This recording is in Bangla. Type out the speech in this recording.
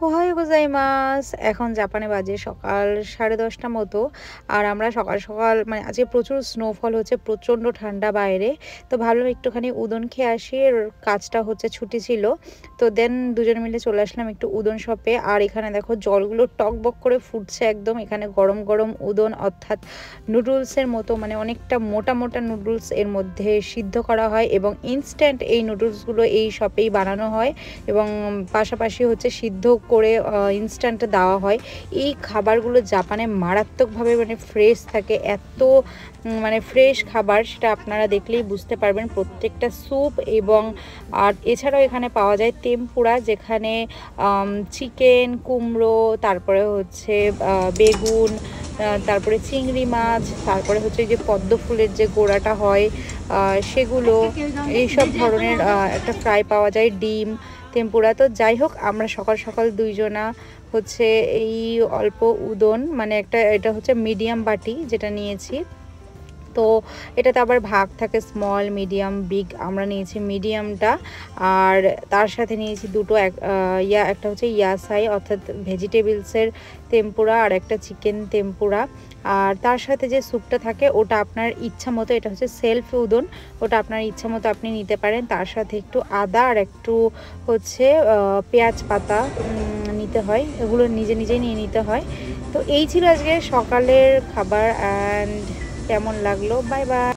ওহাইও গোজাইমাস। এখন জাপানে বাজে সকাল 10:30 মতো। আর আমরা সকাল সকাল মানে আজকে প্রচুর স্নোফল হচ্ছে, প্রচণ্ড ঠান্ডা বাইরে। তো ভাবলাম একটুখানি উদন খেয়ে আসি, কাজটা হচ্ছে ছুটি ছিল। তো দেন দুজনে মিলে চলে আসলাম একটু উদন শপে। আর এখানে দেখো জলগুলো টকবক করে ফুটছে একদম। এখানে গরম গরম উদন অর্থাৎ নুডলসের মতো, মানে অনেকটা মোটা মোটা নুডলস এর মধ্যে সিদ্ধ করা হয় এবং ইনস্ট্যান্ট এই নুডলসগুলো এই শপেই বানানো হয় এবং পাশাপাশি হচ্ছে সিদ্ধ করে ইনস্ট্যান্ট দেওয়া হয়। এই খাবারগুলো জাপানে মারাত্মকভাবে মানে ফ্রেশ থাকে, এত মানে ফ্রেশ খাবার, সেটা আপনারা দেখলেই বুঝতে পারবেন। প্রত্যেকটা স্যুপ এবং আর এছাড়াও এখানে পাওয়া যায় তেম্পুরা, যেখানে চিকেন, কুমড়ো, তারপরে হচ্ছে বেগুন, তারপরে চিংড়ি মাছ, তারপরে হচ্ছে যে পদ্ম ফুলের যে গোড়াটা হয় সেগুলো, এইসব ধরনের একটা ফ্রাই পাওয়া যায়, ডিম, তেম্পুরা। তো যাই হোক, আমরা সকাল সকাল দুইজনা হচ্ছে এই অল্প উদন, মানে এটা হচ্ছে মিডিয়াম বাটি যেটা নিয়েছি। তো এটাতে আবার ভাগ থাকে স্মল, মিডিয়াম, বিগ। আমরা নিয়েছি মিডিয়ামটা। আর তার সাথে নিয়েছি দুটো একটা হচ্ছে ইয়াসাই অর্থাৎ ভেজিটেবলসের তেম্পুরা, আর একটা চিকেন তেম্পুরা। আর তার সাথে যে স্যুপটা থাকে ওটা আপনার ইচ্ছা মতো, এটা হচ্ছে সেলফ উদন, ওটা আপনার ইচ্ছা মতো আপনি নিতে পারেন। তার সাথে একটু আদা আর একটু হচ্ছে পেঁয়াজ পাতা নিতে হয়, এগুলো নিজে নিজেই নিয়ে নিতে হয়। তো এই ছিল আজকে সকালের খাবার। অ্যান্ড কেমন লাগলো, বাই বাই।